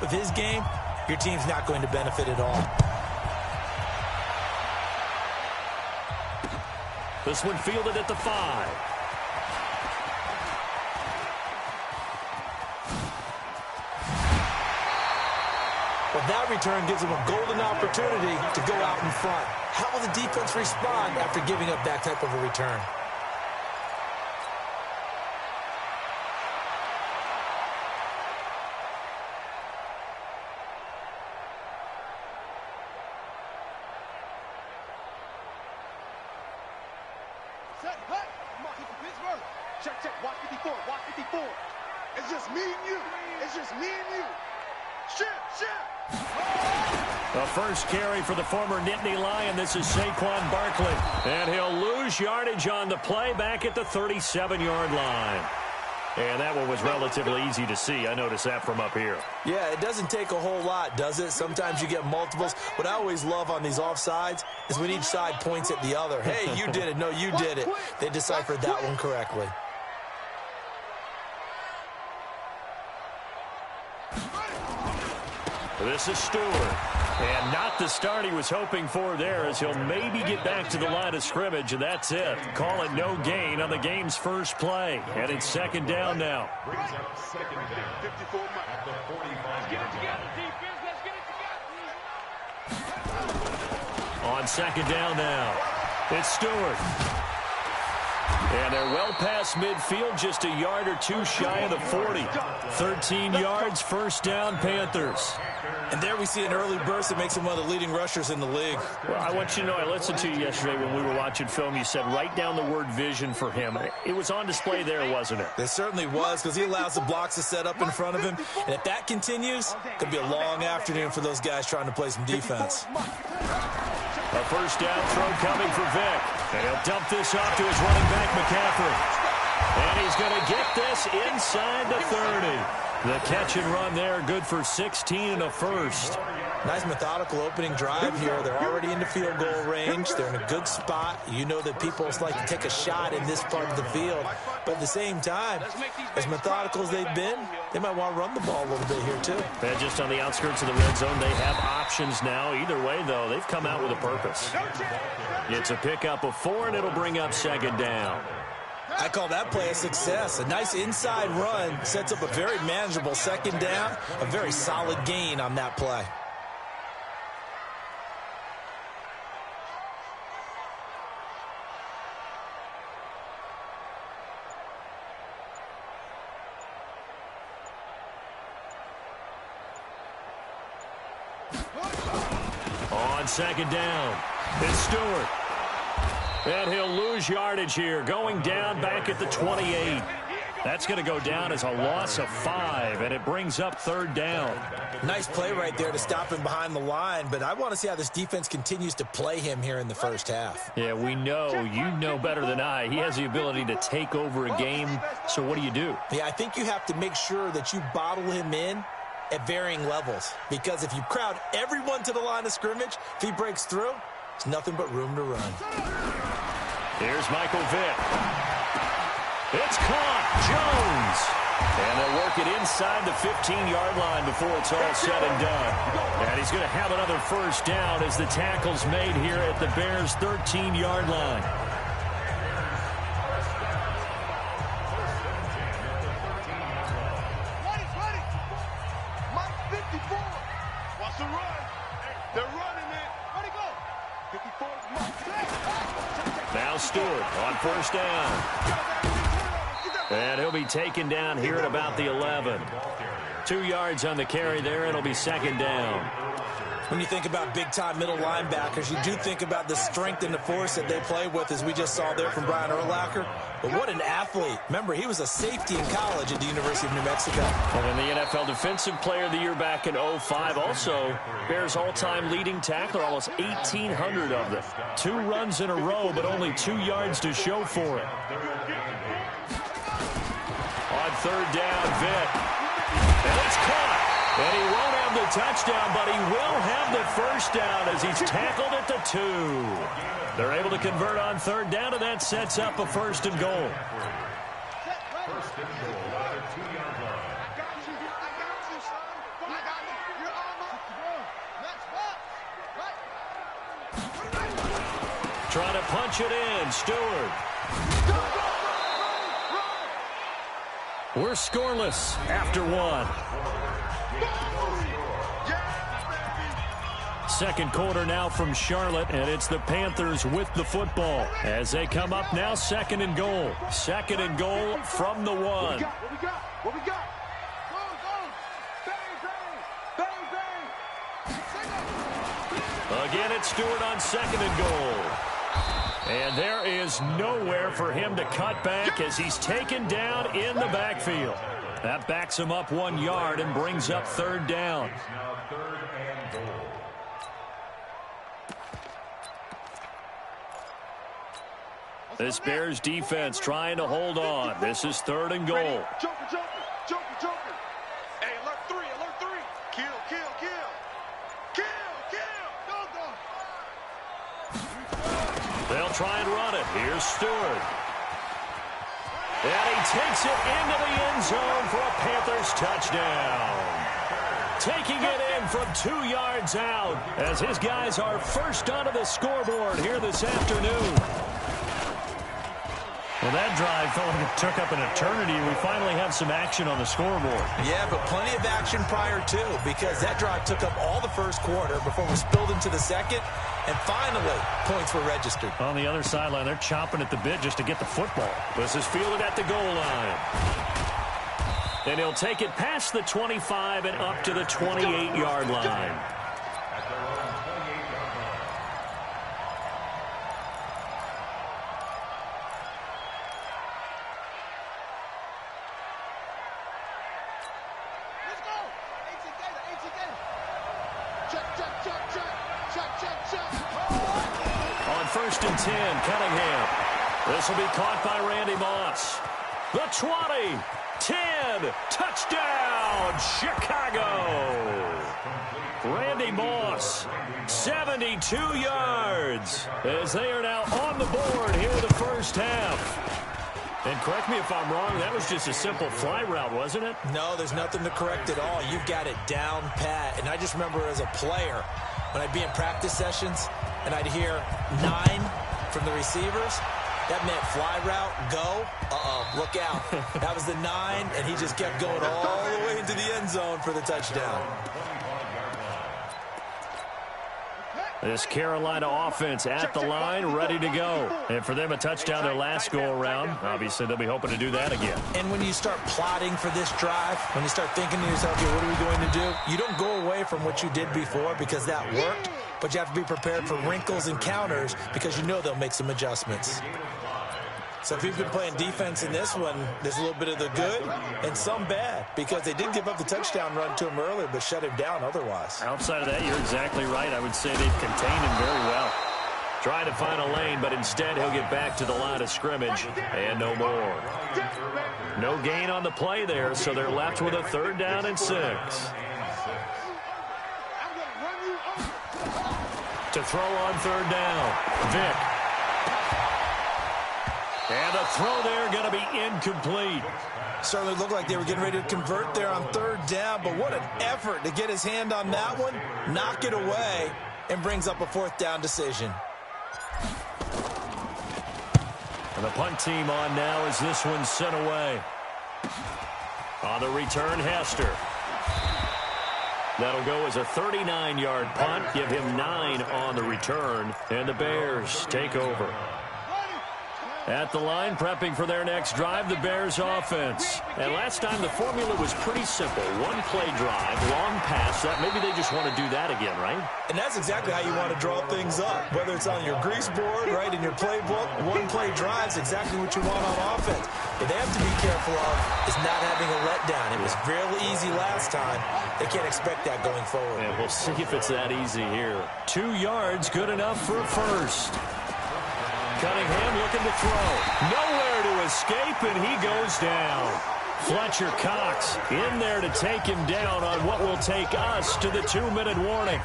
of his game, your team's not going to benefit at all. This one fielded at the 5. Well, that return gives them a golden opportunity to go out in front. How will the defense respond after giving up that type of a return? Set, hut. Come on, keep Pittsburgh. Check, check. Watch 54. Watch 54. It's just me and you. It's just me and you. Shit, shit. The first carry for the former Nittany Lion. This is Saquon Barkley. And he'll lose yardage on the play back at the 37-yard line. And that one was relatively easy to see. I noticed that from up here. Yeah, it doesn't take a whole lot, does it? Sometimes you get multiples. What I always love on these offsides is when each side points at the other. Hey, you did it. No, you did it. They deciphered that one correctly. This is Stewart. And not the start he was hoping for there, as he'll maybe get back to the line of scrimmage, and that's it. Call it no gain on the game's first play. And it's second down now. Brings up second down. 54 at the 45. Let's get it together, defense. Let's get it together. On second down now, it's Stewart. And they're well past midfield, just a yard or two shy of the 40. 13 yards, first down, Panthers. And there we see an early burst that makes him one of the leading rushers in the league. Well, I want you to know, I listened to you yesterday when we were watching film. You said write down the word vision for him. It was on display there, wasn't it? It certainly was, because he allows the blocks to set up in front of him. And if that continues, it could be a long afternoon for those guys trying to play some defense. A first down throw coming for Vic. And he'll dump this off to his running back, McCaffrey. And he's going to get this inside the 30. The catch and run there, good for 16 and a first. Nice methodical opening drive here. They're already into field goal range. They're in a good spot. You know that people like to take a shot in this part of the field. But at the same time, as methodical as they've been, they might want to run the ball a little bit here too. And just on the outskirts of the red zone, they have options now. Either way, though, they've come out with a purpose. It's a pickup of 4, and it'll bring up second down. I call that play a success. A nice inside run sets up a very manageable second down, a very solid gain on that play. On second down, it's Stewart. And he'll lose yardage here, going down back at the 28. That's going to go down as a loss of 5, and it brings up third down. Nice play right there to stop him behind the line, but I want to see how this defense continues to play him here in the first half. Yeah, we know, you know better than I, he has the ability to take over a game, so what do? Yeah, I think you have to make sure that you bottle him in at varying levels, because if you crowd everyone to the line of scrimmage, if he breaks through, it's nothing but room to run. Here's Michael Vick. It's caught. Jones. And they'll work it inside the 15-yard line before it's all said and done. And he's going to have another first down as the tackle's made here at the Bears' 13-yard line. Mike 54. Watch the run. They're running it. Where'd he go? 54 is Mike. Now Stewart on first down. And he'll be taken down here at about the 11. 2 yards on the carry there. It'll be second down. When you think about big-time middle linebackers, you do think about the strength and the force that they play with, as we just saw there from Brian Urlacher. But what an athlete. Remember, he was a safety in college at the University of New Mexico. And in the NFL Defensive Player of the Year back in 2005. Also, Bears all-time leading tackler, almost 1,800 of them. 2 runs in a row, but only 2 yards to show for it. On third down, Vick. And it's caught. And he won't have the touchdown, but he will have the first down as he's tackled at the 2. They're able to convert on third down, and that sets up a first and goal. First and goal at the 2-yard line. Trying to punch it in. Stewart. We're scoreless after one. Second quarter now from Charlotte, and it's the Panthers with the football as they come up now second and goal. Second and goal from the 1. What we got? What we got? Go, go. Bang, bang. Bang, bang. Again, it's Stewart on second and goal. And there is nowhere for him to cut back as he's taken down in the backfield. That backs him up 1 yard and brings up third down. This Bears defense trying to hold on. This is third and goal. Joker, Joker, Joker, Joker. Hey, alert 3, alert 3. Kill, kill, kill. Kill, kill. Go, go. They'll try and run it. Here's Stewart. And he takes it into the end zone for a Panthers touchdown. Taking it in from 2 yards out as his guys are first onto the scoreboard here this afternoon. Well, that drive felt like it took up an eternity. We finally have some action on the scoreboard. Yeah, but plenty of action prior to, because that drive took up all the first quarter before we spilled into the second, and finally, points were registered. On the other sideline, they're chomping at the bit just to get the football. This is fielded at the goal line. And he'll take it past the 25 and up to the 28-yard line. On first and 10, Cunningham. This will be caught by Randy Moss. The 20, 10, touchdown, Chicago. Randy Moss, 72 yards, as they are now on the board here in the first half. And correct me if I'm wrong, that was just a simple fly route, wasn't it? No, there's nothing to correct at all. You've got it down pat. And I just remember as a player, when I'd be in practice sessions and I'd hear 9 from the receivers, that meant fly route, go, look out. That was the 9, and he just kept going all the way into the end zone for the touchdown. This Carolina offense at the line, ready to go. And for them, a touchdown their last go-around. Obviously, they'll be hoping to do that again. And when you start plotting for this drive, when you start thinking to yourself, okay, what are we going to do? You don't go away from what you did before because that worked, but you have to be prepared for wrinkles and counters because you know they'll make some adjustments. So if you've been playing defense in this one, there's a little bit of the good and some bad because they did give up the touchdown run to him earlier but shut him down otherwise. Outside of that, you're exactly right. I would say they've contained him very well. Trying to find a lane, but instead he'll get back to the line of scrimmage and no more. No gain on the play there, so they're left with a third down and 6. To throw on third down, Vick. And the throw there going to be incomplete. Certainly looked like they were getting ready to convert there on third down, but what an effort to get his hand on that one, knock it away, and brings up a fourth down decision. And the punt team on now as this one's sent away. On the return, Hester. That'll go as a 39-yard punt, give him 9 on the return, and the Bears take over. At the line, prepping for their next drive, the Bears offense. And last time, the formula was pretty simple. One-play drive, long pass. That maybe they just want to do that again, right? And that's exactly how you want to draw things up. Whether it's on your grease board, right, in your playbook, one-play drive's exactly what you want on offense. What they have to be careful of is not having a letdown. It was really easy last time. They can't expect that going forward. And we'll see if it's that easy here. 2 yards, good enough for a first. Cunningham looking to throw. Nowhere to escape, and he goes down. Fletcher Cox in there to take him down on what will take us to the 2-minute warning.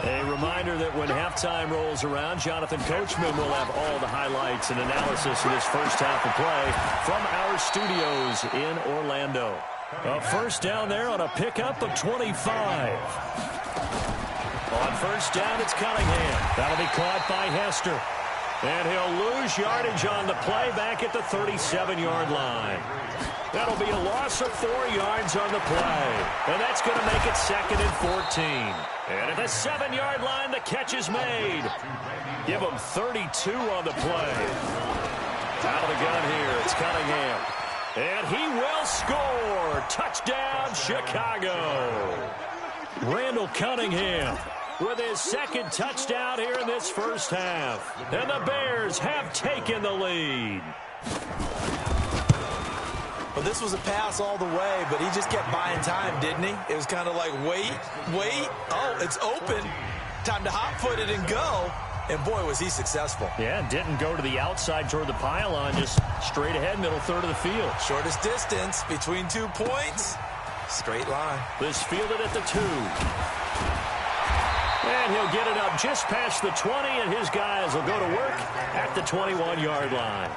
A reminder that when halftime rolls around, Jonathan Coachman will have all the highlights and analysis of this first half of play from our studios in Orlando. A first down there on a pickup of 25. On first down, it's Cunningham. That'll be caught by Hester. And he'll lose yardage on the play back at the 37-yard line. That'll be a loss of 4 yards on the play. And that's going to make it 2nd and 14. And at the 7-yard line, the catch is made. Give him 32 on the play. Out of the gun here, it's Cunningham. And he will score. Touchdown, Chicago. Randall Cunningham with his 2nd touchdown here in this first half. And the Bears have taken the lead. Well, this was a pass all the way, but he just kept buying time, didn't he? It was kind of like, wait. Oh, it's open. Time to hot-foot it and go. And, boy, was he successful. Yeah, didn't go to the outside toward the pylon, just straight ahead, middle third of the field. Shortest distance between 2 points. Straight line. This fielded at the 2. And he'll get it up just past the 20, and his guys will go to work at the 21-yard line.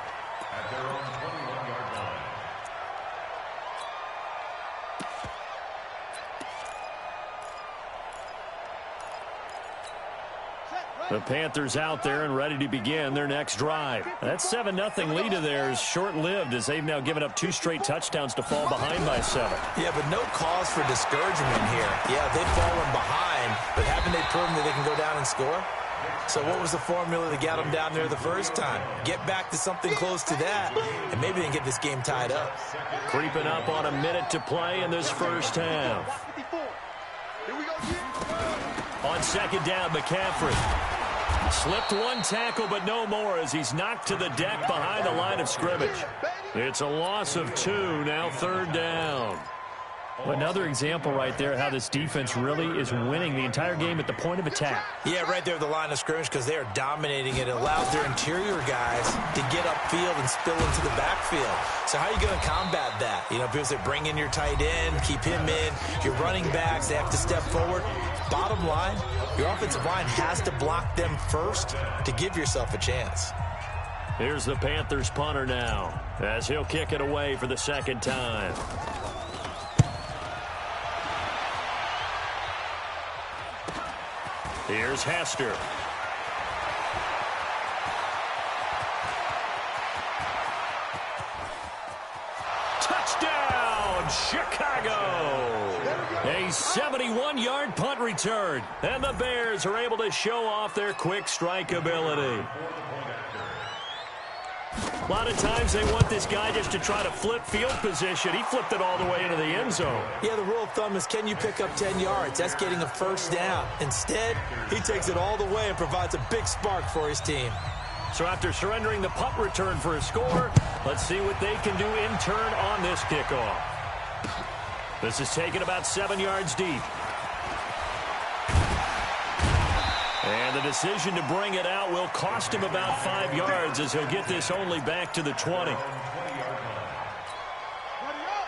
The Panthers out there and ready to begin their next drive. That 7-0 lead of theirs short-lived as they've now given up 2 straight touchdowns to fall behind by 7. Yeah, but no cause for discouragement here. Yeah, they've fallen behind, but haven't they proven that they can go down and score? So what was the formula that got them down there the first time? Get back to something close to that, and maybe they can get this game tied up. Creeping up on a minute to play in this first half. On 2nd down, McCaffrey. Slipped 1 tackle, but no more as he's knocked to the deck behind the line of scrimmage. It's a loss of 2, now 3rd down. Another example right there how this defense really is winning the entire game at the point of attack. Yeah, right there at the line of scrimmage because they are dominating it. It allows their interior guys to get upfield and spill into the backfield. So how are you going to combat that? You know, people say bring in your tight end, keep him in. Your running backs, they have to step forward. Bottom line, your offensive line has to block them first to give yourself a chance. Here's the Panthers punter now as he'll kick it away for the 2nd time. Here's Hester. Touchdown, Chicago! A 71-yard punt return, and the Bears are able to show off their quick strike ability. A lot of times they want this guy just to try to flip field position. He flipped it all the way into the end zone. Yeah, the rule of thumb is can you pick up 10 yards? That's getting a first down. Instead, he takes it all the way and provides a big spark for his team. So after surrendering the punt return for a score, let's see what they can do in turn on this kickoff. This is taken about 7 yards deep. And the decision to bring it out will cost him about 5 yards as he'll get this only back to the 20.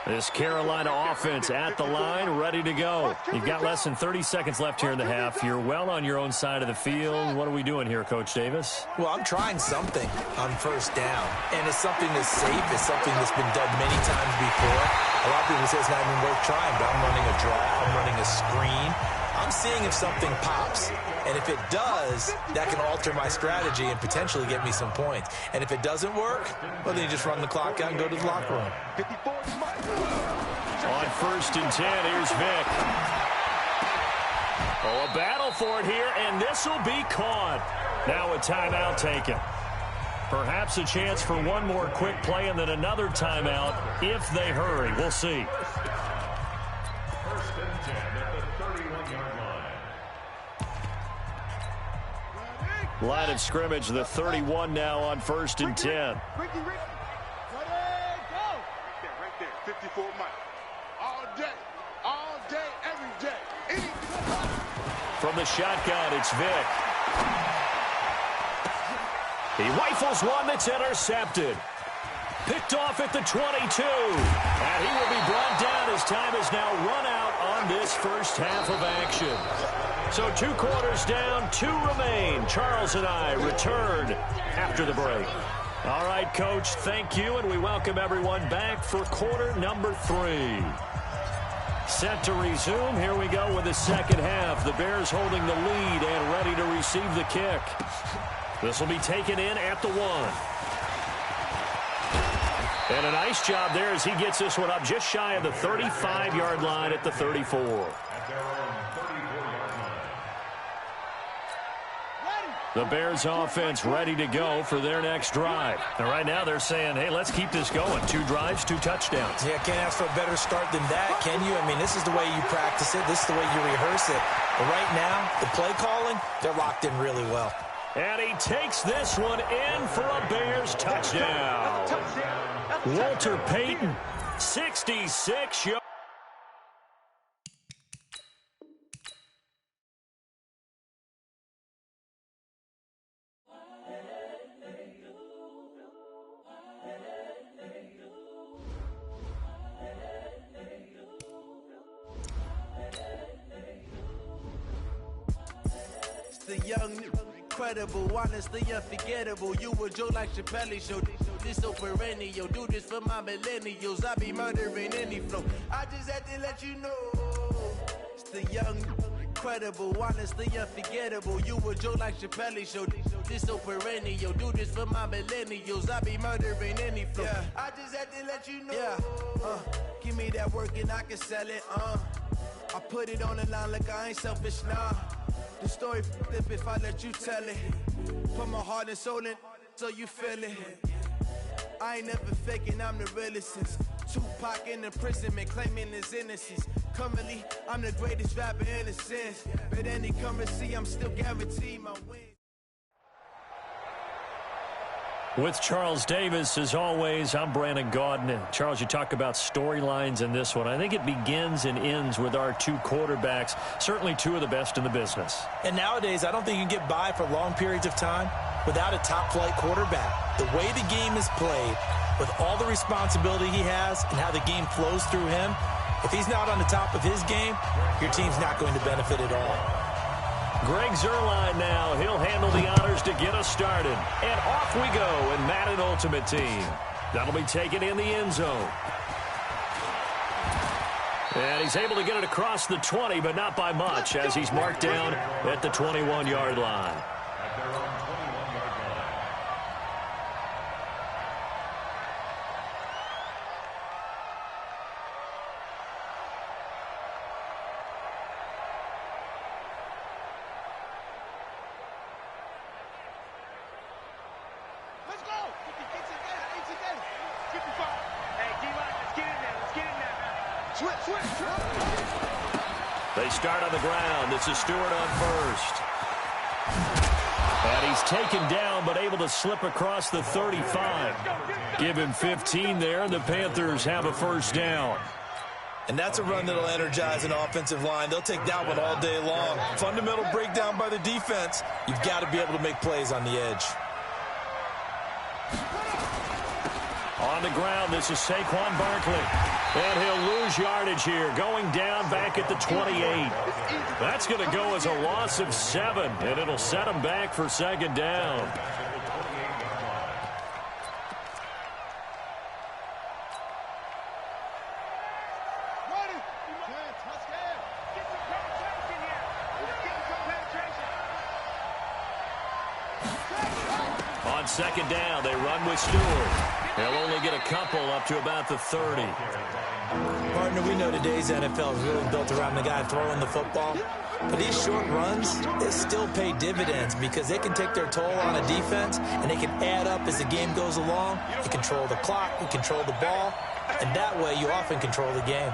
This Carolina offense at the line, ready to go. You've got less than 30 seconds left here in the half. You're well on your own side of the field. What are we doing here, Coach Davis? Well, I'm trying something on first down. And it's something that's safe. It's something that's been done many times before. A lot of people say it's not even worth trying, but I'm running a draw. I'm running a screen. I'm seeing if something pops. And if it does, that can alter my strategy and potentially get me some points. And if it doesn't work, well, then you just run the clock out and go to the locker room. On 1st and 10, here's Vick. Oh, a battle for it here, and this will be caught. Now a timeout taken. Perhaps a chance for one more quick play and then another timeout if they hurry. We'll see. 1st and 10 at the 31-yard line. Line of scrimmage, the 31 now on 1st and 10. Ricky. Ready, go. Right there, 54 Mike. All day, every day. From the shotgun, it's Vick. He rifles one that's intercepted. Picked off at the 22. And he will be brought down as time is now run out on this first half of action. So 2 quarters down, 2 remain. Charles and I return after the break. All right, Coach, thank you, and we welcome everyone back for quarter number 3. Set to resume. Here we go with the second half. The Bears holding the lead and ready to receive the kick. This will be taken in at the 1. And a nice job there as he gets this one up just shy of the 35-yard line at the 34. The Bears offense ready to go for their next drive. And right now they're saying, hey, let's keep this going. 2 drives, 2 touchdowns. Yeah, can't ask for a better start than that, can you? I mean, this is the way you practice it. This is the way you rehearse it. But right now, the play calling, they're locked in really well. And he takes this one in for a Bears touchdown. Walter Payton, 66 yards. The young, incredible, honestly unforgettable. You a Joe like Chappelle show. This so perennial. Do this for my millennials. I be murdering any flow. I just had to let you know. It's the young, incredible, honestly unforgettable. You a Joe like Chappelle show. This so perennial. Do this for my millennials. I be murdering any flow. Yeah. I just had to let you know. Yeah. Give me that work and I can sell it. I put it on the line like I ain't selfish, nah. The story flip if I let you tell it. Put my heart and soul in so you feel it. I ain't never faking, I'm the realest since Tupac in imprisonment, claiming his innocence. Currently, I'm the greatest rapper in a sense. But any currency, I'm still guaranteed my win. With Charles Davis, as always, I'm Brandon Gaudin. Charles, you talk about storylines in this one. I think it begins and ends with our 2 quarterbacks, certainly 2 of the best in the business. And nowadays, I don't think you can get by for long periods of time without a top-flight quarterback. The way the game is played, with all the responsibility he has and how the game flows through him, if he's not on the top of his game, your team's not going to benefit at all. Greg Zuerlein now. He'll handle the honors to get us started. And off we go in Madden Ultimate Team. That'll be taken in the end zone. And he's able to get it across the 20, but not by much, as he's marked down at the 21-yard line. They start on the ground. This is Stewart on first. And he's taken down, but able to slip across the 35. Give him 15 there, and the Panthers have a first down. And that's a run that'll energize an offensive line. They'll take that one all day long. Fundamental breakdown by the defense. You've got to be able to make plays on the edge. On the ground, this is Saquon Barkley. And he'll lose yardage here, going down back at the 28. That's going to go as a loss of 7, and it'll set him back for second down. On second down, they run with Stewart. They'll only get a couple up to about the 30. Partner, we know today's NFL is really built around the guy throwing the football. But these short runs, they still pay dividends because they can take their toll on a defense, and they can add up as the game goes along. You control the clock, you control the ball, and that way you often control the game.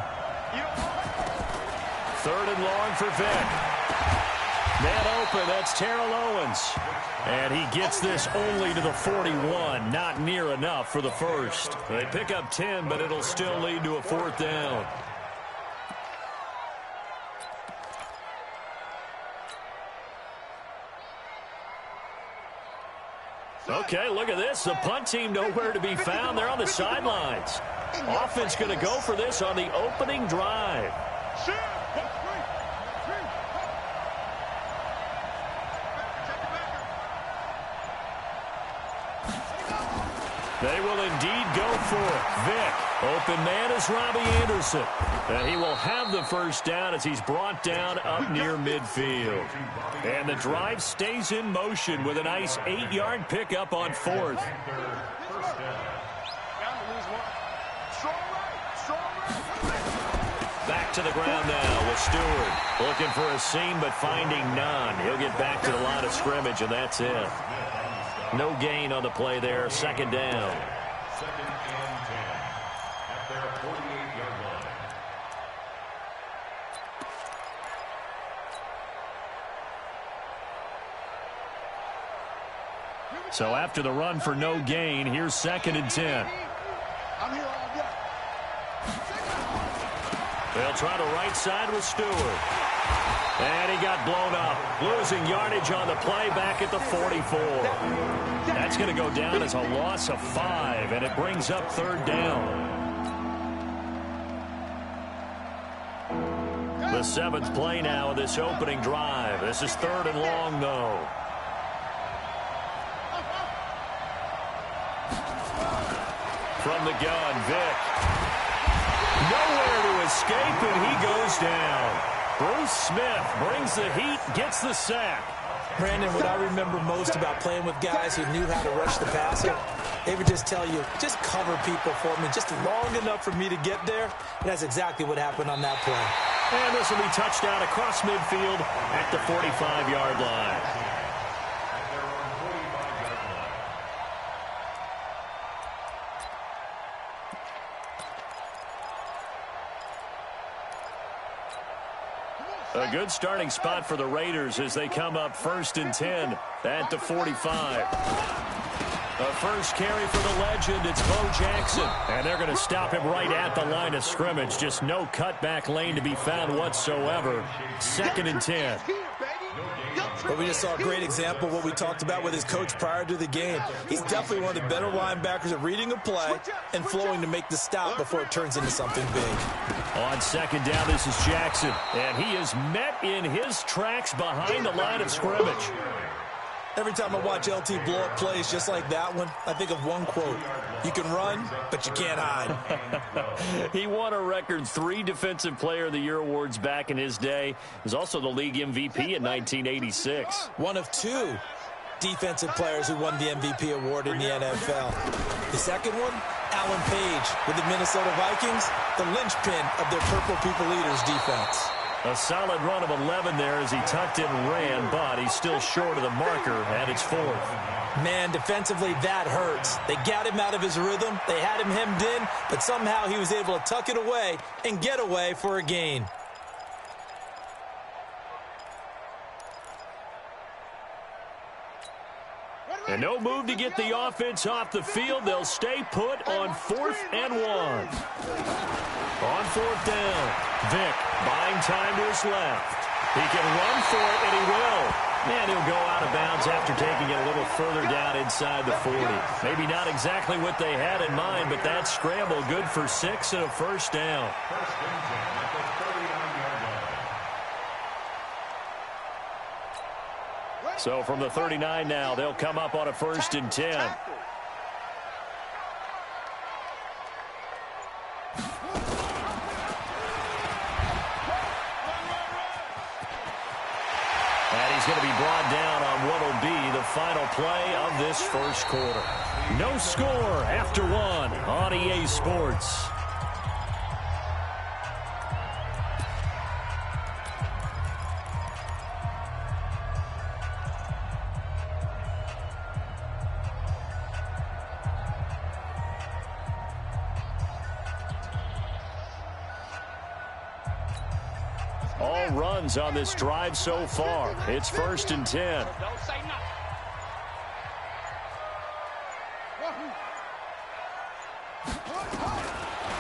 3rd and long for Vick. Man open, that's Terrell Owens. And he gets this only to the 41, not near enough for the first. They pick up 10, but it'll still lead to a 4th down. Okay, look at this. The punt team nowhere to be found. They're on the sidelines. Offense going to go for this on the opening drive. They will indeed go for it. Vick, open man is Robbie Anderson. And he will have the first down as he's brought down up near midfield. And the drive stays in motion with a nice 8-yard pickup on 4th. Back to the ground now with Stewart. Looking for a seam but finding none. He'll get back to the line of scrimmage, and that's it. No gain on the play there. 2nd down. 2nd and 10 at their 48-yard line. So after the run for no gain, here's 2nd and 10. I'm here all day. They'll try the right side with Stewart. And he got blown up. Losing yardage on the play back at the 44. That's going to go down as a loss of 5, and it brings up 3rd down. The 7th play now of this opening drive. This is 3rd and long, though. From the gun, Vick. Nowhere to escape, and he goes down. Bruce Smith brings the heat, gets the sack. Brandon, what I remember most about playing with guys who knew how to rush the passer, they would just tell you, just cover people for me, just long enough for me to get there. And that's exactly what happened on that play. And this will be touchdown across midfield at the 45-yard line. A good starting spot for the Raiders as they come up 1st and 10 at the 45. The first carry for the legend, it's Bo Jackson. And they're going to stop him right at the line of scrimmage. Just no cutback lane to be found whatsoever. 2nd and 10. But we just saw a great example of what we talked about with his coach prior to the game. He's definitely one of the better linebackers at reading a play and flowing to make the stop before it turns into something big. On 2nd down, this is Jackson. And he is met in his tracks behind the line of scrimmage. Every time I watch LT blow up plays just like that one, I think of one quote. You can run, but you can't hide. He won a record 3 Defensive Player of the Year awards back in his day. He was also the league MVP in 1986. One of 2 defensive players who won the MVP award in the NFL. The second one, Alan Page with the Minnesota Vikings, the linchpin of their Purple People Eaters defense. A solid run of 11 there as he tucked it and ran, but he's still short of the marker, and it's 4th. Man, defensively, that hurts. They got him out of his rhythm. They had him hemmed in, but somehow he was able to tuck it away and get away for a gain. And no move to get the offense off the field. They'll stay put on 4th and 1. On 4th down, Vick buying time to his left. He can run for it, and he will. And he'll go out of bounds after taking it a little further down inside the 40. Maybe not exactly what they had in mind, but that scramble good for 6 and a first down. So from the 39 now, they'll come up on a 1st and 10. And he's going to be brought down on what will be the final play of this first quarter. No score after 1 on EA Sports. All runs on this drive so far. It's 1st and 10.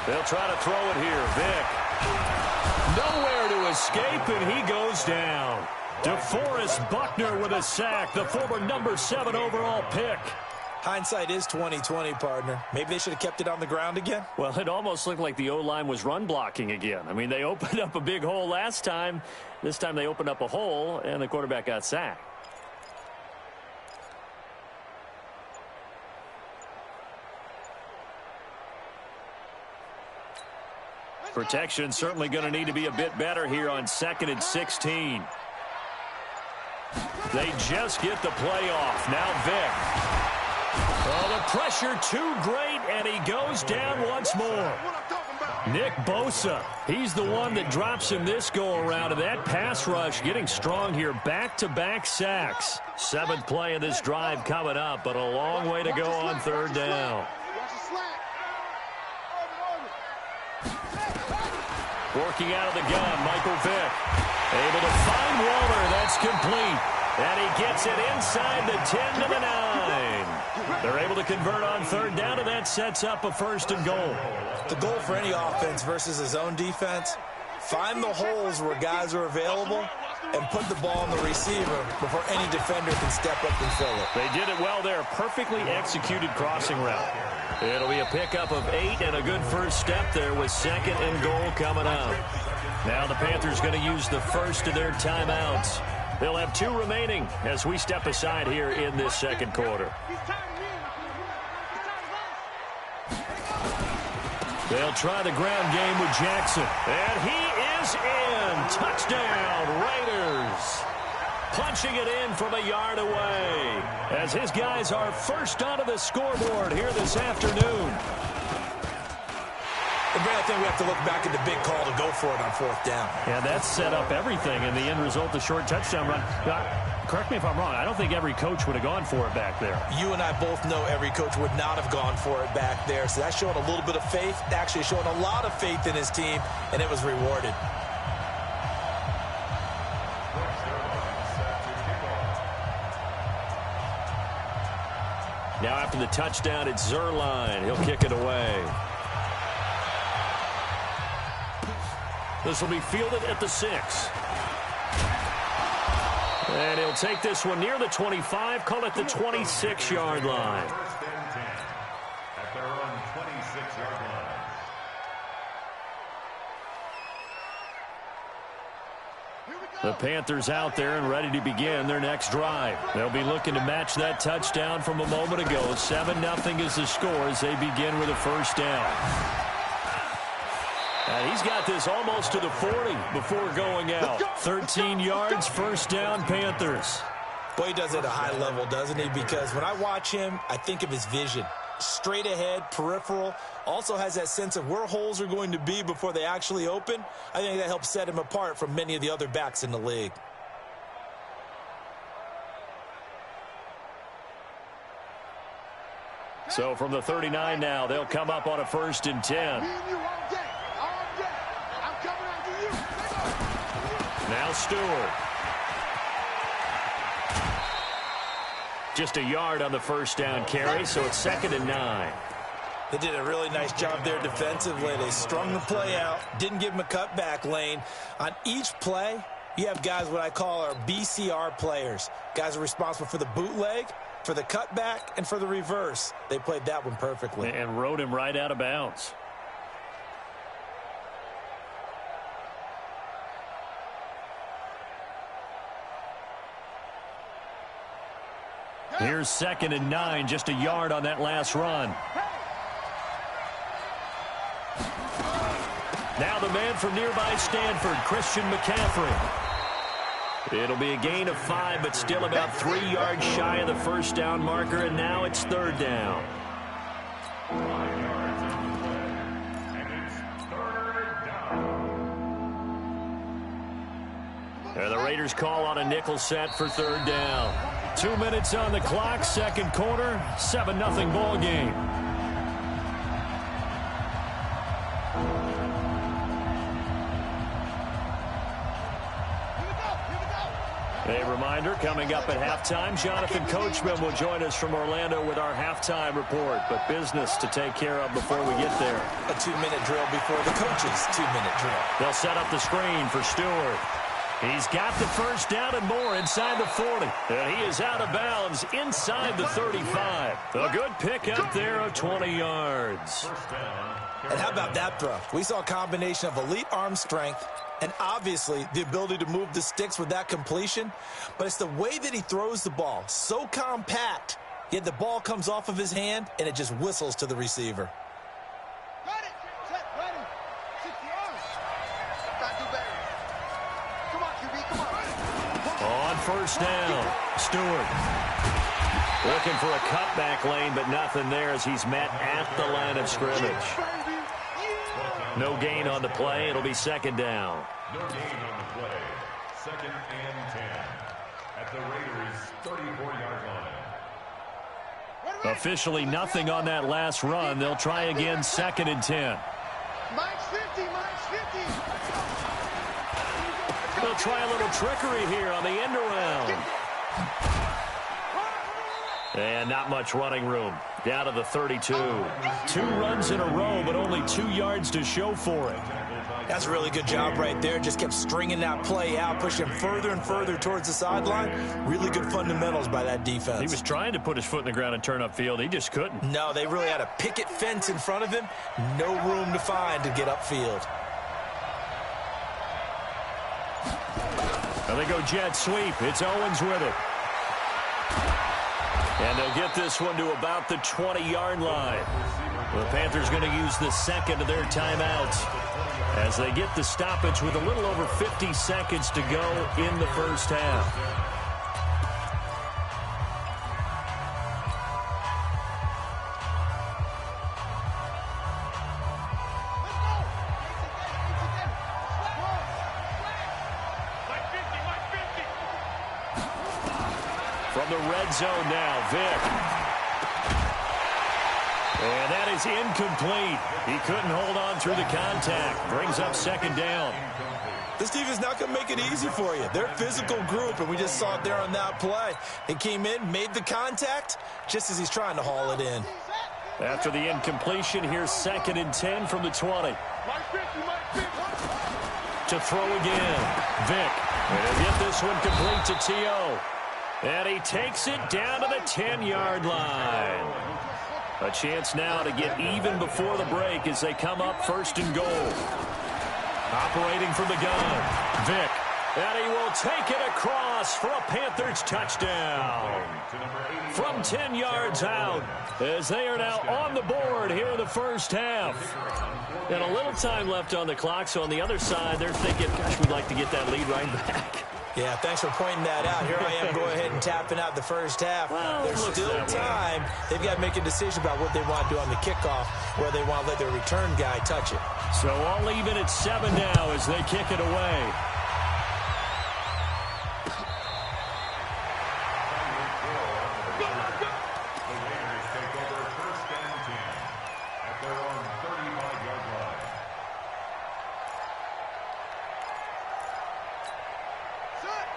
They'll try to throw it here. Vick. Nowhere to escape, and he goes down. DeForest Buckner with a sack, the former number 7 overall pick. Hindsight is 20/20, partner. Maybe they should have kept it on the ground again. Well, it almost looked like the O-line was run blocking again. I mean, they opened up a big hole last time. This time they opened up a hole, and the quarterback got sacked. Protection certainly going to need to be a bit better here on 2nd and 16. They just get the play off. Now Vick. Oh, the pressure too great, and he goes down once more. Nick Bosa, he's the one that drops him this go-around, and that pass rush getting strong here. Back-to-back sacks. 7th play of this drive coming up, but a long way to go on 3rd down. Working out of the gun, Michael Vick. Able to find Waller. That's complete. And he gets it inside the 10 to the 9. They're able to convert on 3rd down, and that sets up a 1st and goal. The goal for any offense versus a zone defense, find the holes where guys are available and put the ball on the receiver before any defender can step up and fill it. They did it well there. Perfectly executed crossing route. It'll be a pickup of 8 and a good first step there with 2nd and goal coming up. Now the Panthers going to use the first of their timeouts. They'll have 2 remaining as we step aside here in this 2nd quarter. They'll try the ground game with Jackson. And he is in. Touchdown, Raiders. Punching it in from a yard away as his guys are first onto the scoreboard here this afternoon. And Brad, I think we have to look back at the big call to go for it on 4th down. Yeah, that set up everything in the end result, the short touchdown run. Correct me if I'm wrong. I don't think every coach would have gone for it back there. You and I both know every coach would not have gone for it back there. So that's showing a little bit of faith, actually showing a lot of faith in his team, and it was rewarded. Now after the touchdown, it's Zerline. He'll kick it away. This will be fielded at the 6. And he'll take this one near the 25, call it the 26-yard line. At their own 26-yard line. The Panthers out there and ready to begin their next drive. They'll be looking to match that touchdown from a moment ago. 7-0 is the score as they begin with a 1st down. And he's got this almost to the 40 before going out. 13 yards, 1st down, Panthers. Boy, he does it at a high level, doesn't he? Because when I watch him, I think of his vision. Straight ahead, peripheral. Also has that sense of where holes are going to be before they actually open. I think that helps set him apart from many of the other backs in the league. So from the 39 now, they'll come up on a 1st and 10. Now Stewart. Just a yard on the 1st down carry, so it's 2nd and 9. They did a really nice job there defensively. They strung the play out, didn't give him a cutback lane. On each play, you have guys what I call our BCR players. Guys are responsible for the bootleg, for the cutback, and for the reverse. They played that one perfectly. And rode him right out of bounds. Here's 2nd and 9, just a yard on that last run. Now the man from nearby Stanford, Christian McCaffrey. It'll be a gain of 5, but still about 3 yards shy of the 1st down marker, and now it's 3rd down. 5 yards, and it's 3rd down. And the Raiders call on a nickel set for 3rd down. 2 minutes on the clock, 2nd quarter, 7-0 ball game. A reminder, coming up at halftime, Jonathan Coachman will join us from Orlando with our halftime report, but business to take care of before we get there. A 2-minute drill before the coach's 2-minute drill. They'll set up the screen for Stewart. He's got the 1st down and more inside the 40. And he is out of bounds inside the 35. A good pickup there of 20 yards. And how about that throw? We saw a combination of elite arm strength and obviously the ability to move the sticks with that completion. But it's the way that he throws the ball. So compact, yet the ball comes off of his hand and it just whistles to the receiver. first down. Stewart looking for a cutback lane, but nothing there as he's met at the line of scrimmage. No gain on the play. It'll be second down. No gain on the play. 2nd and 10 at the Raiders' 34-yard line. Officially nothing on that last run. They'll try again 2nd and 10. Mike's 50, Mike's 50. They'll try a little trickery here on the end around. And not much running room. Down to the 32. 2 runs in a row, but only 2 yards to show for it. That's a really good job right there. Just kept stringing that play out, pushing him further and further towards the sideline. Really good fundamentals by that defense. He was trying to put his foot in the ground and turn upfield. He just couldn't. No, they really had a picket fence in front of him. No room to find to get upfield. Now they go jet sweep. It's Owens with it. And they'll get this one to about the 20-yard line. The Panthers going to use the second of their timeouts as they get the stoppage with a little over 50 seconds to go in the first half. From the red zone now, Vick. And that is incomplete. He couldn't hold on through the contact. Brings up second down. This defense not going to make it easy for you. They're a physical group, and we just saw it there on that play. He came in, made the contact, just as he's trying to haul it in. After the incompletion, here's 2nd and 10 from the 20. To throw again, Vick. And he'll get this one complete to T.O. And he takes it down to the 10-yard line. A chance now to get even before the break as they come up 1st and goal. Operating from the gun, Vick. And he will take it across for a Panthers touchdown. From 10 yards out as they are now on the board here in the first half. And a little time left on the clock, so on the other side, they're thinking, gosh, we'd like to get that lead right back. Yeah, thanks for pointing that out. Here I am going ahead and tapping out the first half. Well, there's still time. They've got to make a decision about what they want to do on the kickoff, whether they want to let their return guy touch it. So all even at 7 now as they kick it away.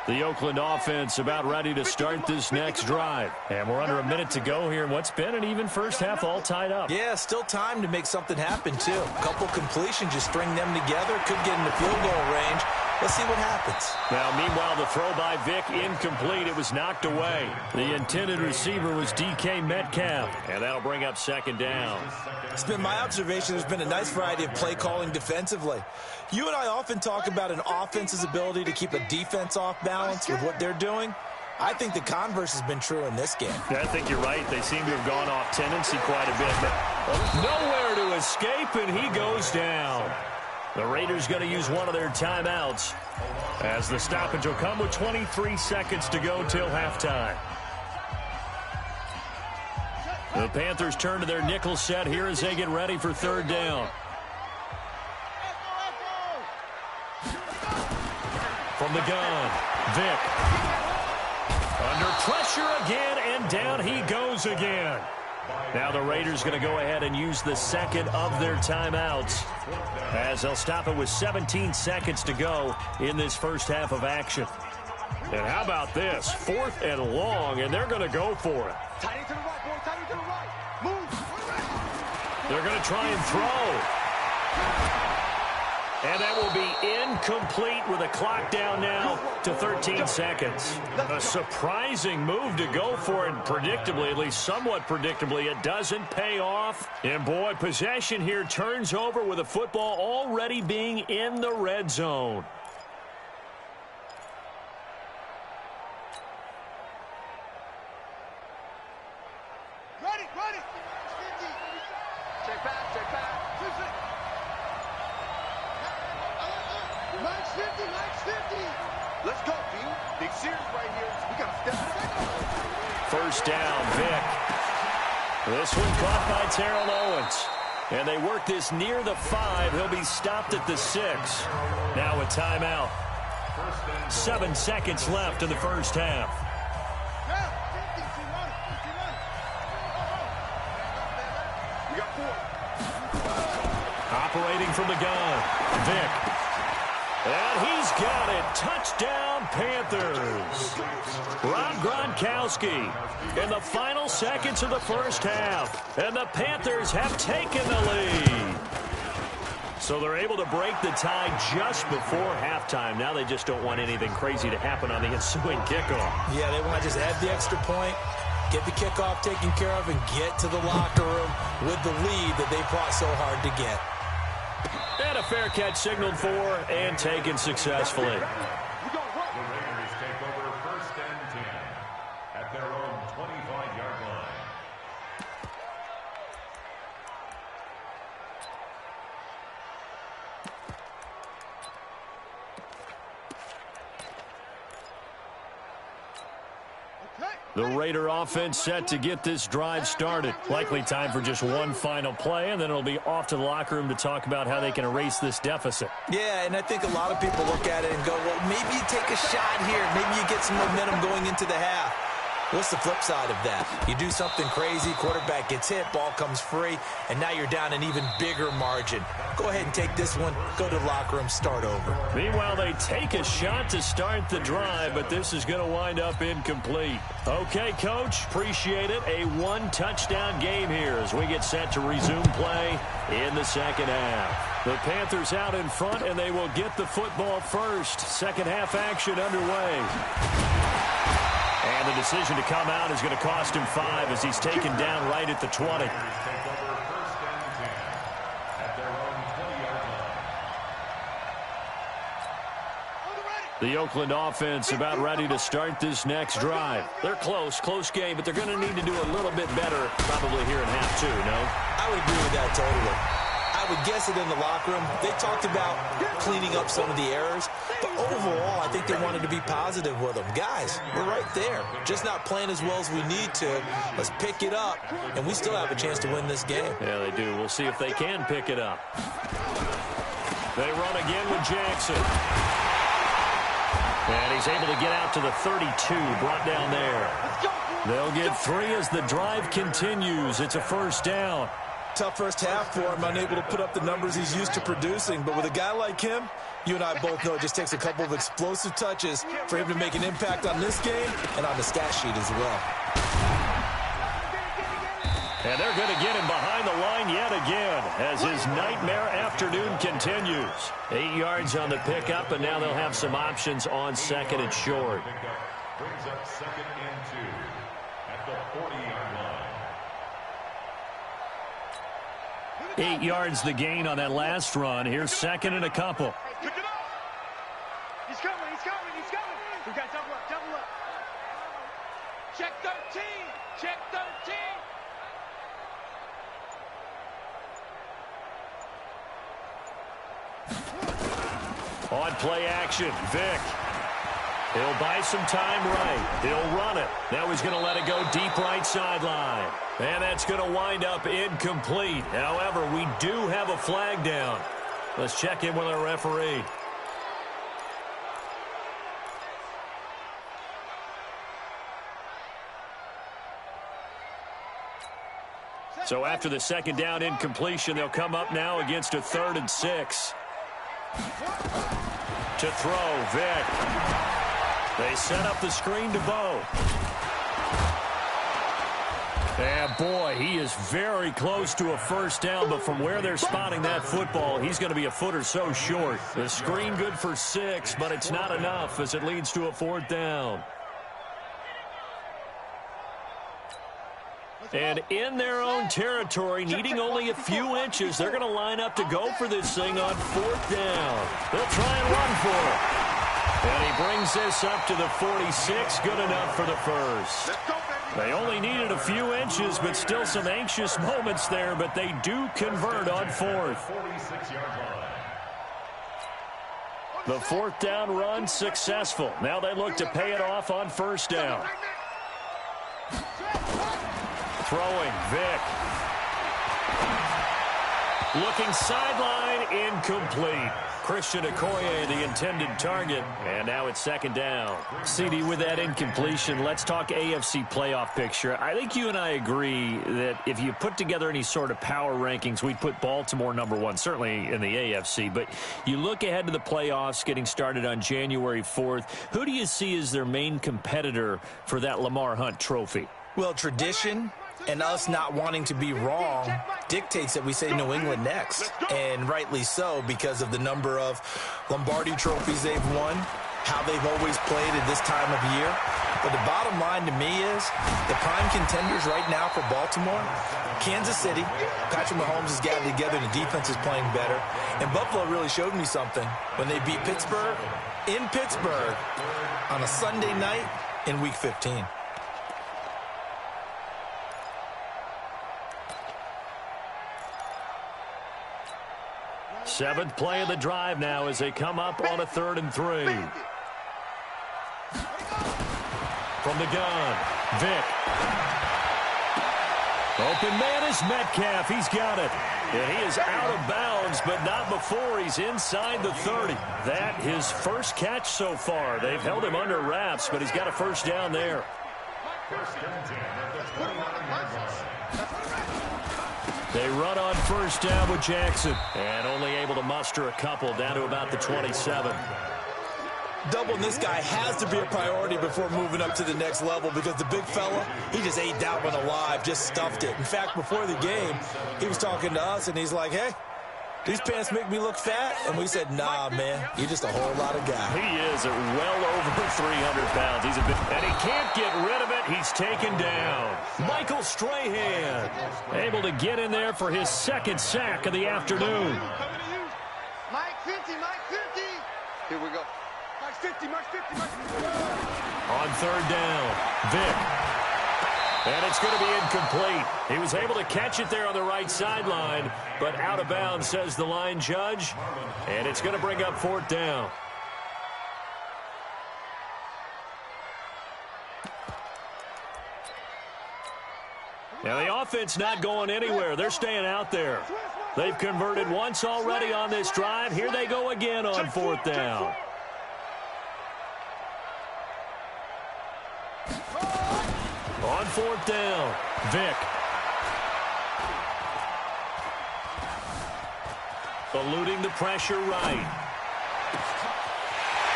The Oakland offense about ready to start this next drive. And we're under a minute to go here in what's been an even first half all tied up. Yeah, still time to make something happen, too. A couple completions, just string them together. Could get into field goal range. Let's see what happens. Now, meanwhile, the throw by Vick incomplete. It was knocked away. The intended receiver was DK Metcalf. And that'll bring up second down. It's been my observation there's been a nice variety of play calling defensively. You and I often talk about an offense's ability to keep a defense off balance with what they're doing. I think the converse has been true in this game. Yeah, I think you're right. They seem to have gone off tendency quite a bit. But nowhere to escape, and he goes down. The Raiders going to use one of their timeouts as the stoppage will come with 23 seconds to go till halftime. The Panthers turn to their nickel set here as they get ready for third down. From the gun, Vick. Under pressure again, and down he goes again. Now the Raiders going to go ahead and use the second of their timeouts as they'll stop it with 17 seconds to go in this first half of action. And how about this? 4th and long, and they're going to go for it. Tight to the right, boy. Tight to the right. Move. They're going to try and throw. And that will be incomplete with a clock down now to 13 seconds. A surprising move to go for it. Predictably, at least somewhat predictably, it doesn't pay off. And boy, possession here turns over with the football already being in the red zone. Ready. Check back. Mike's 50. Let's go, B. Big series right here. first down. Vick. This one caught by Terrell Owens. And they work this near the 5. He'll be stopped at the 6. Now a timeout. 7 seconds left in the first half. Operating from the gun, Vick. And he's got it. Touchdown, Panthers. Rob Gronkowski in the final seconds of the first half. And the Panthers have taken the lead. So they're able to break the tie just before halftime. Now they just don't want anything crazy to happen on the ensuing kickoff. Yeah, they want to just add the extra point, get the kickoff taken care of, and get to the locker room with the lead that they fought so hard to get. And a fair catch signaled for and taken successfully. The Raiders take over first and 10 at their own 25-yard line. The Raider offense set to get this drive started. Likely time for just one final play, and then it'll be off to the locker room to talk about how they can erase this deficit. Yeah, and I think a lot of people look at it and go, well, maybe you take a shot here. Maybe you get some momentum going into the half. What's the flip side of that? You do something crazy, quarterback gets hit, ball comes free, and now you're down an even bigger margin. Go ahead and take this one, go to the locker room, start over. Meanwhile, they take a shot to start the drive, but this is going to wind up incomplete. Okay, Coach, appreciate it. A one-touchdown game here as we get set to resume play in the second half. The Panthers out in front, and they will get the football first. Second half action underway. And the decision to come out is going to cost him 5 as he's taken down right at the 20. The Oakland offense about ready to start this next drive. They're close game, but they're going to need to do a little bit better probably here in half 2, no? I would agree with that totally. I would guess it in the locker room. They talked about cleaning up some of the errors, but overall, I think they wanted to be positive with them. Guys, we're right there. Just not playing as well as we need to. Let's pick it up, and we still have a chance to win this game. Yeah, they do. We'll see if they can pick it up. They run again with Jackson. And he's able to get out to the 32, brought down there. They'll get 3 as the drive continues. It's a first down. Tough first half for him, unable to put up the numbers he's used to producing. But with a guy like him, you and I both know it just takes a couple of explosive touches for him to make an impact on this game and on the stat sheet as well. And they're going to get him behind the line yet again as his nightmare afternoon continues. 8 yards on the pickup, and now they'll have some options on second and short. Brings up second and 2 at the 40-yard line. 8 yards the gain on that last run. Here's second and a couple. Pick it up. He's coming. We got double up. Check 13. Check 13. On play action, Vick. He'll buy some time right. He'll run it. Now he's going to let it go deep right sideline. And that's going to wind up incomplete. However, we do have a flag down. Let's check in with our referee. So after the second down incompletion, they'll come up now against a 3rd and 6. To throw, Vick. They set up the screen to Bo. And boy, he is very close to a first down, but from where they're spotting that football, he's going to be a foot or so short. The screen good for 6, but it's not enough as it leads to a 4th down. And in their own territory, needing only a few inches, they're going to line up to go for this thing on 4th down. They'll try and run for it. And he brings this up to the 46, good enough for the first. They only needed a few inches, but still some anxious moments there, but they do convert on 4th. The 4th down run successful. Now they look to pay it off on 1st down. throwing. Vick. Looking sideline, incomplete. Christian Okoye, the intended target, and now it's second down. CD, with that incompletion, let's talk AFC playoff picture. I think you and I agree that if you put together any sort of power rankings, we'd put Baltimore #1, certainly in the AFC. But you look ahead to the playoffs getting started on January 4th. Who do you see as their main competitor for that Lamar Hunt trophy? Well, tradition and us not wanting to be wrong dictates that we say New England next. And rightly so, because of the number of Lombardi trophies they've won, how they've always played at this time of year. But the bottom line to me is the prime contenders right now for Baltimore, Kansas City. Patrick Mahomes has gathered together. The defense is playing better. And Buffalo really showed me something when they beat Pittsburgh in Pittsburgh on a Sunday night in Week 15. Seventh play of the drive now as they come up on a 3rd and 3. From the gun, Vick. Open man is Metcalf. He's got it. And he is out of bounds, but not before he's inside the 30. That his first catch so far. They've held him under wraps, but he's got a first down there. They run on first down with Jackson, and only able to muster a couple down to about the 27. Doubling this guy has to be a priority before moving up to the next level, because the big fella, he just ate that one alive, just stuffed it. In fact, before the game, he was talking to us, and he's like, hey, these pants make me look fat? And we said, nah, man, you're just a whole lot of guy. He is at well over 300 pounds. He's a bit, and he can't get rid of it. He's taken down. Michael Strahan able to get in there for his second sack of the afternoon. Mike 50, Mike 50. Here we go. Mike 50, Mike 50, Mike 50. On 3rd down, Vick. And it's going to be incomplete. He was able to catch it there on the right sideline, but out of bounds, says the line judge. And it's going to bring up 4th down. Now the offense not going anywhere. They're staying out there. They've converted once already on this drive. Here they go again on 4th down. On 4th down, Vick. Eluding the pressure right.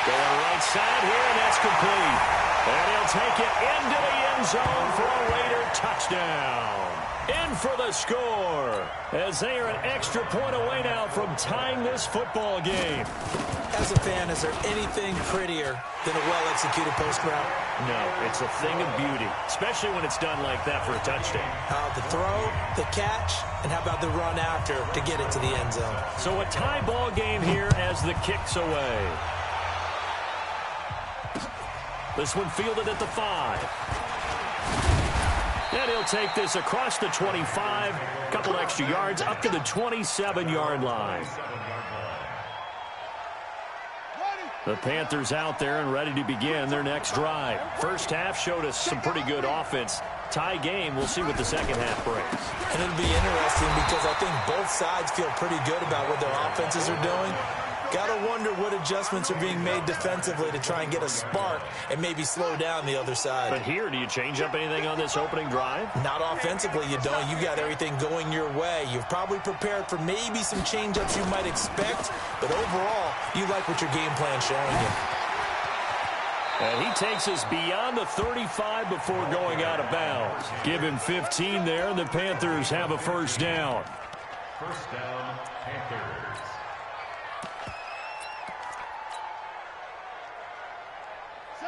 Going right side here, and that's complete. And he'll take it into the end zone for a Raider touchdown. In for the score, as they are an extra point away now from tying this football game. As a fan, is there anything prettier than a well-executed post route? No, it's a thing of beauty, especially when it's done like that for a touchdown. The throw, the catch, and how about the run after to get it to the end zone? So a tie ball game here as the kick's away. This one fielded at the 5. And he'll take this across the 25, a couple extra yards, up to the 27-yard line. The Panthers out there and ready to begin their next drive. First half showed us some pretty good offense. Tie game, we'll see what the second half brings. And it'll be interesting because I think both sides feel pretty good about what their offenses are doing. Got to wonder what adjustments are being made defensively to try and get a spark and maybe slow down the other side. But here, do you change up anything on this opening drive? Not offensively, you don't. You got everything going your way. You've probably prepared for maybe some change-ups you might expect, but overall, you like what your game plan's showing you. And he takes us beyond the 35 before going out of bounds. Give him 15 there, and the Panthers have a first down. First down, Panthers.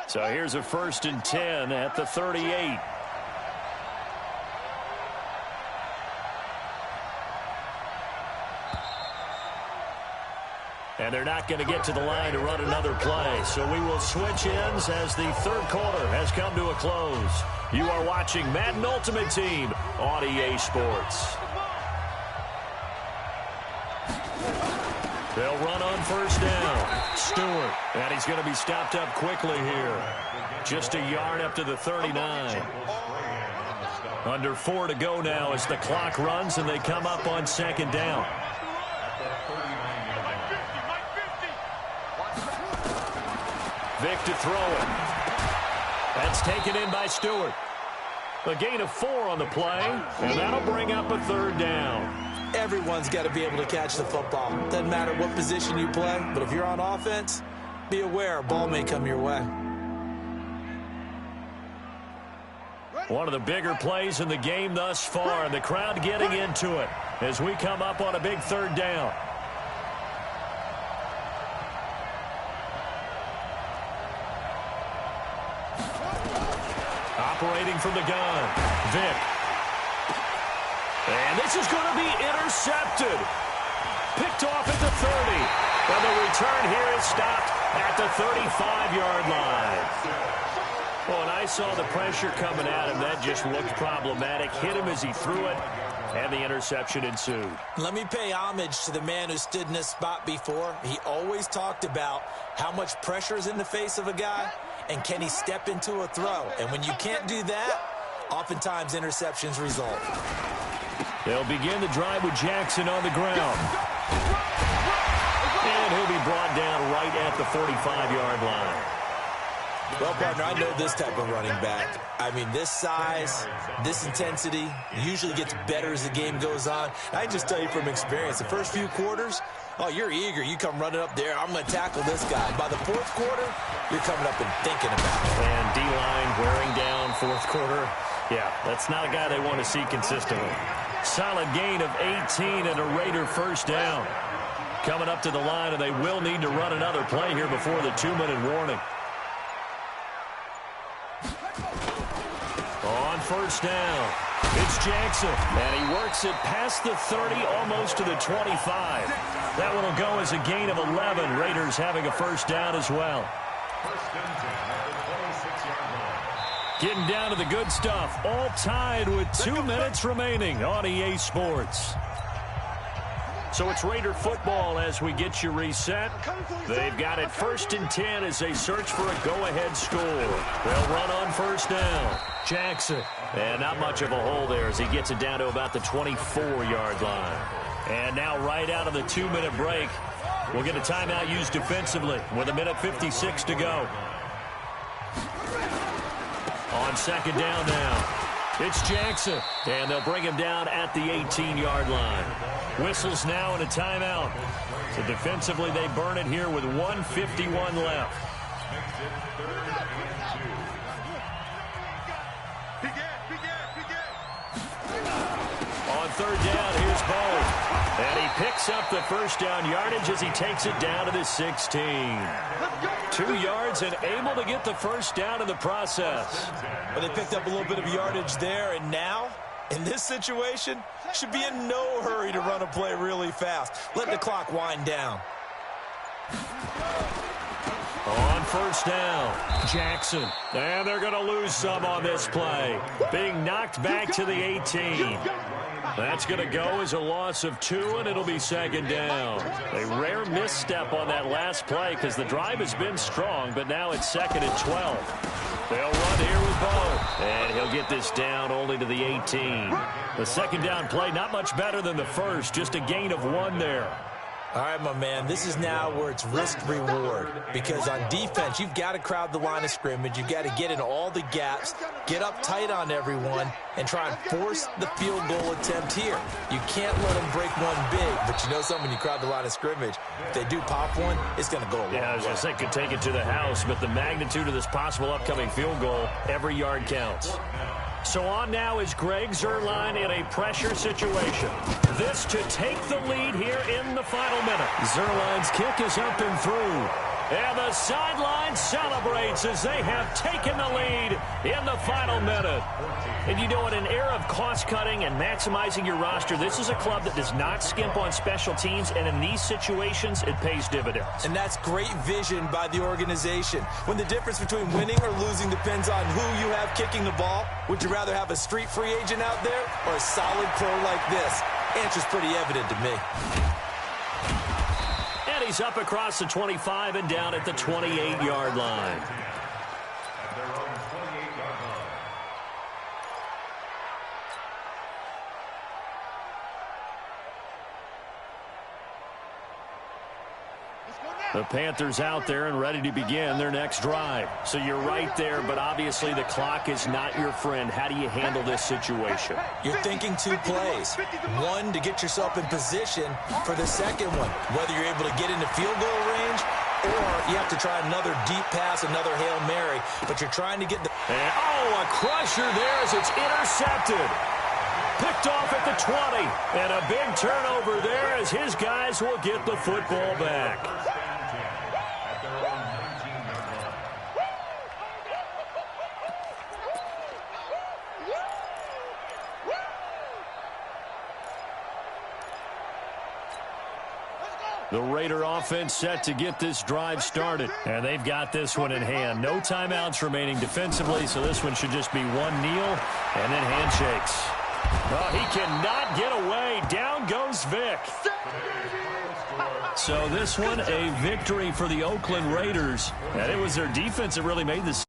So here's a 1st and 10 at the 38. And they're not going to get to the line to run another play. So we will switch ends as the 3rd quarter has come to a close. You are watching Madden Ultimate Team on EA Sports. They'll run on first down. Stewart. And he's going to be stopped up quickly here. Just a yard up to the 39. Under 4 to go now as the clock runs and they come up on second down. Vick to throw it. That's taken in by Stewart. A gain of 4 on the play, and that'll bring up a third down. Everyone's got to be able to catch the football. Doesn't matter what position you play, but if you're on offense, be aware a ball may come your way. One of the bigger plays in the game thus far, and the crowd getting into it as we come up on a big third down. Operating from the gun, Vick. And this is going to be intercepted. Picked off at the 30. And the return here is stopped at the 35-yard line. Well, when I saw the pressure coming at him, that just looked problematic. Hit him as he threw it, and the interception ensued. Let me pay homage to the man who stood in this spot before. He always talked about how much pressure is in the face of a guy, and can he step into a throw. And when you can't do that, oftentimes interceptions result. They'll begin the drive with Jackson on the ground. And he'll be brought down right at the 45-yard line. Well, partner, I know this type of running back. I mean, this size, this intensity usually gets better as the game goes on. I can just tell you from experience, the first few quarters, oh, you're eager. You come running up there, I'm going to tackle this guy. By the fourth quarter, you're coming up and thinking about it. And D-line wearing down fourth quarter. Yeah, that's not a guy they want to see consistently. Solid gain of 18 and a Raider first down. Coming up to the line, and they will need to run another play here before the 2-minute warning. On first down, it's Jackson, and he works it past the 30, almost to the 25. That one will go as a gain of 11. Raiders having a first down as well. Getting down to the good stuff, all tied with 2 minutes remaining on EA Sports. So it's Raider football as we get you reset. They've got it 1st and 10 as they search for a go-ahead score. They'll run on first down. Jackson. And not much of a hole there as he gets it down to about the 24-yard line. And now right out of the 2-minute break, we'll get a timeout used defensively with 1:56 to go. On second down now, it's Jackson. And they'll bring him down at the 18-yard line. Whistles now and a timeout. So defensively, they burn it here with 1:51 left. On third down, here's Bo. And he picks up the first down yardage as he takes it down to the 16. 2 yards and able to get the first down in the process. But they picked up a little bit of yardage there, and now, in this situation, should be in no hurry to run a play really fast. Let the clock wind down. On first down, Jackson. And they're going to lose some on this play. Being knocked back to the 18. That's going to go as a loss of 2, and it'll be second down. A rare misstep on that last play because the drive has been strong, but now it's 2nd and 12. They'll run here with Bo. And he'll get this down only to the 18. The second down play, not much better than the first, just a gain of 1 there. All right, my man, this is now where it's risk-reward. Because on defense, you've got to crowd the line of scrimmage. You've got to get in all the gaps, get up tight on everyone, and try and force the field goal attempt here. You can't let them break one big, but you know something, when you crowd the line of scrimmage, if they do pop one, it's going to go a long way. Yeah, I was going to say, could take it to the house, but the magnitude of this possible upcoming field goal, every yard counts. So on now is Greg Zuerlein in a pressure situation. This to take the lead here in the final minute. Zuerlein's kick is up and through. And the sideline celebrates as they have taken the lead in the final minute. And you know, in an era of cost-cutting and maximizing your roster, this is a club that does not skimp on special teams, and in these situations, it pays dividends. And that's great vision by the organization. When the difference between winning or losing depends on who you have kicking the ball, would you rather have a street free agent out there or a solid pro like this? Answer's pretty evident to me. And he's up across the 25 and down at the 28-yard line. The Panthers out there and ready to begin their next drive. So you're right there, but obviously the clock is not your friend. How do you handle this situation? You're thinking 2 plays. One, to get yourself in position for the second one, whether you're able to get into field goal range or you have to try another deep pass, another Hail Mary, but you're trying to get the... And, a crusher there as it's intercepted. Picked off at the 20, and a big turnover there as his guys will get the football back. The Raider offense set to get this drive started. And they've got this one in hand. No timeouts remaining defensively, so this one should just be one kneel and then handshakes. Oh, he cannot get away. Down goes Vic. So this one, a victory for the Oakland Raiders. And it was their defense that really made this.